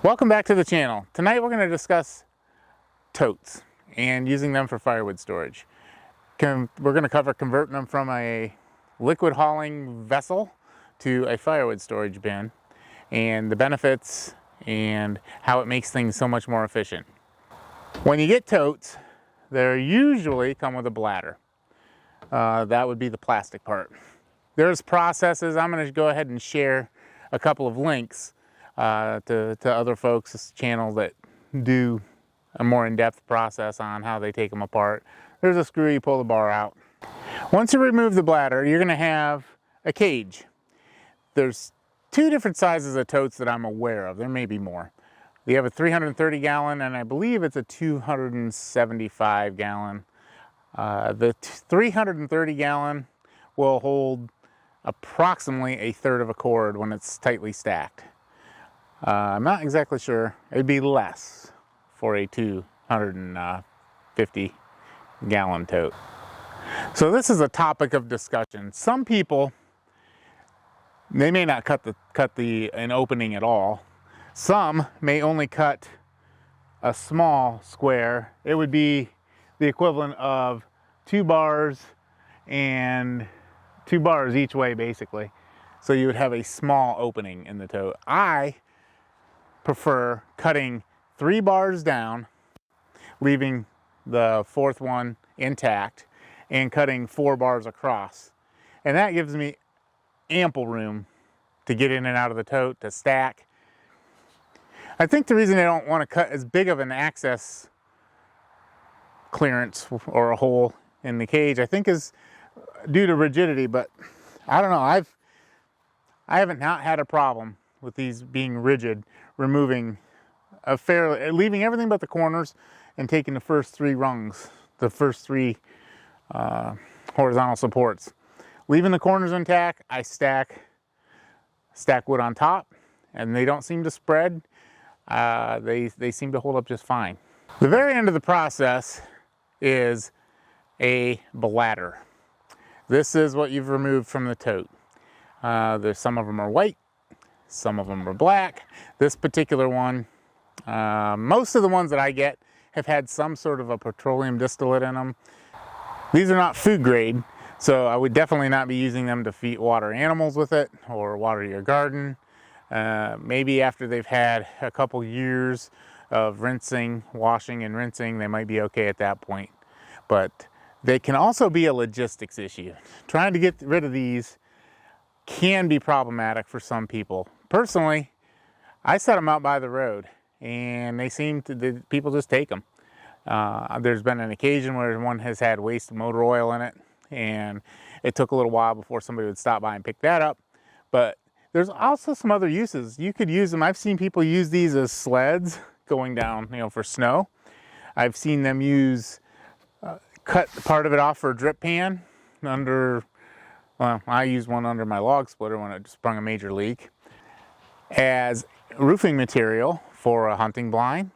Welcome back to the channel. Tonight we're going to discuss totes and using them for firewood storage. We're going to cover converting them from a liquid hauling vessel to a firewood storage bin and the benefits and how it makes things so much more efficient. When you get totes, they usually come with a bladder. That would be the plastic part. There's processes. I'm going to go ahead and share a couple of links to other folks' channels that do a more in-depth process on how they take them apart. There's a screw, you pull the bar out. Once you remove the bladder, you're going to have a cage. There's two different sizes of totes that I'm aware of. There may be more. You have a 330 gallon and I believe it's a 275 gallon. The 330 gallon will hold approximately a third of a cord when it's tightly stacked. I'm not exactly sure. It'd be less for a 250 gallon tote. So this is a topic of discussion. Some people, they may not cut an opening at all. Some may only cut a small square. It would be the equivalent of 2 bars and 2 bars each way basically. So you would have a small opening in the tote. I prefer cutting 3 bars down, leaving the 4th one intact, and cutting 4 bars across. And that gives me ample room to get in and out of the tote, to stack. I think the reason I don't want to cut as big of an access clearance or a hole in the cage, I think is due to rigidity, but I don't know. I haven't not had a problem with these being rigid, removing leaving everything but the corners and taking the first 3 rungs, the first 3 horizontal supports. Leaving the corners intact, I stack wood on top, and they don't seem to spread. They seem to hold up just fine. The very end of the process is a bladder. This is what you've removed from the tote. There's some of them are white, some of them are black. This particular one, most of the ones that I get have had some sort of a petroleum distillate in them. These are not food grade, so I would definitely not be using them to feed water animals with it or water your garden. Maybe after they've had a couple years of washing and rinsing, they might be okay at that point. But they can also be a logistics issue. Trying to get rid of these can be problematic for some people. Personally, I set them out by the road and people just take them. There's been an occasion where one has had waste motor oil in it, and it took a little while before somebody would stop by and pick that up. But there's also some other uses. You could use them. I've seen people use these as sleds going down, for snow. I've seen them cut part of it off for a drip pan I used one under my log splitter when it sprung a major leak. As roofing material for a hunting blind.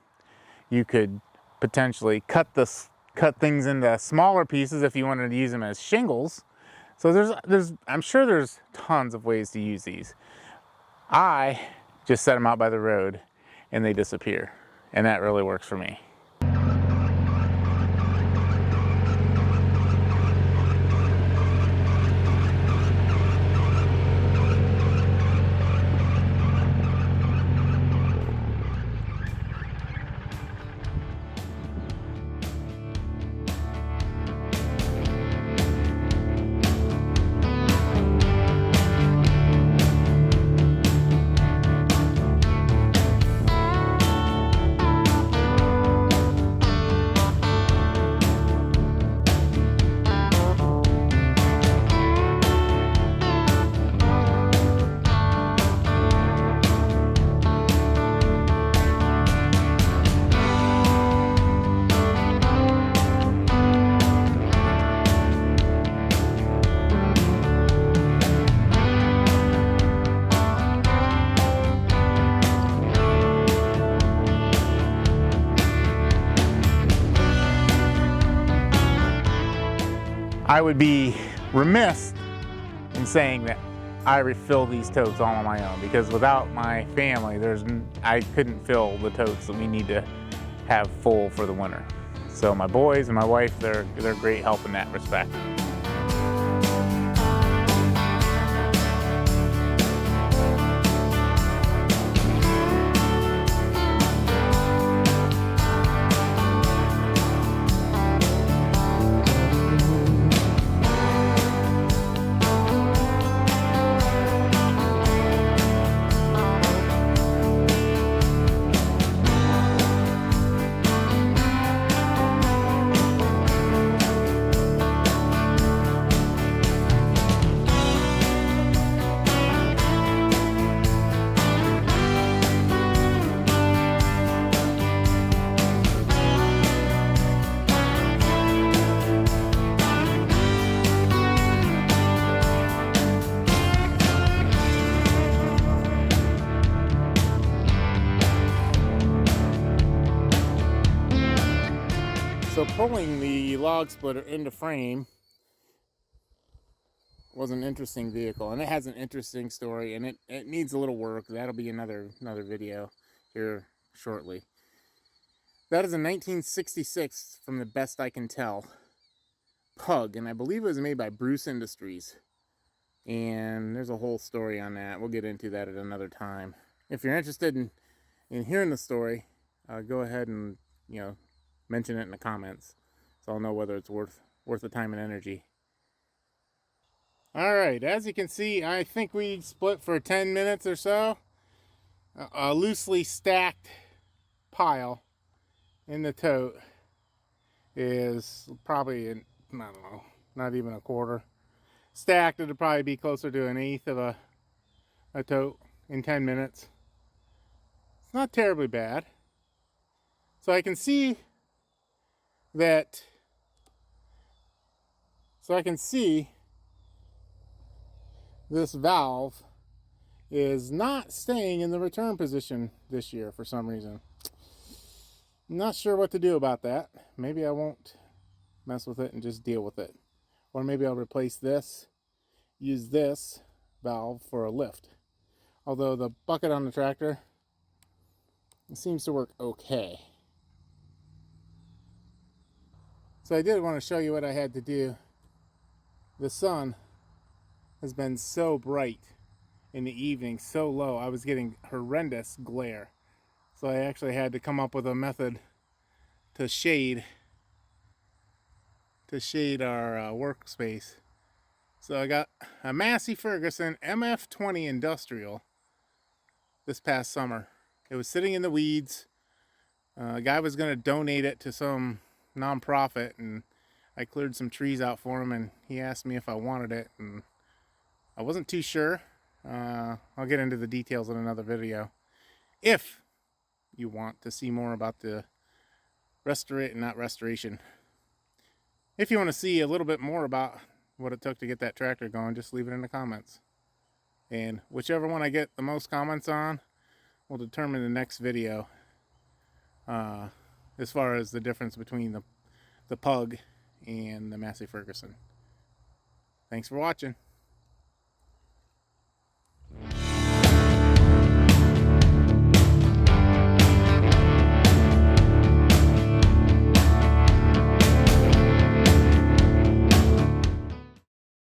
You could potentially cut things into smaller pieces if you wanted to use them as shingles. So I'm sure there's tons of ways to use these. I just set them out by the road and they disappear, and that really works for me. I would be remiss in saying that I refill these totes all on my own, because without my family, I couldn't fill the totes that we need to have full for the winter. So my boys and my wife, they're great help in that respect. So pulling the log splitter into frame was an interesting vehicle, and it has an interesting story, and it needs a little work. That'll be another video here shortly. That is a 1966, from the best I can tell, Pug, and I believe it was made by Bruce Industries. And there's a whole story on that. We'll get into that at another time. If you're interested in hearing the story, go ahead and mention it in the comments, so I'll know whether it's worth the time and energy. All right, as you can see, I think we split for 10 minutes or so. A loosely stacked pile in the tote is probably, I don't know, not even a quarter. Stacked, it'll probably be closer to an eighth of a tote in 10 minutes. It's not terribly bad. So I can see that, this valve is not staying in the return position this year for some reason. I'm not sure what to do about that. Maybe I won't mess with it and just deal with it. Or maybe I'll replace this, use this valve for a lift. Although the bucket on the tractor, it seems to work okay. So I did want to show you what I had to do. The sun has been so bright in the evening, so low, I was getting horrendous glare. So I actually had to come up with a method to shade our workspace. So I got a Massey Ferguson MF20 Industrial this past summer. It was sitting in the weeds. A guy was going to donate it to some nonprofit, and I cleared some trees out for him, and he asked me if I wanted it, and I wasn't too sure. I'll get into the details in another video. If you want to see more about the restoration. If you want to see a little bit more about what it took to get that tractor going, just leave it in the comments. And whichever one I get the most comments on will determine the next video, as far as the difference between the Pug and the Massey Ferguson. Thanks for watching.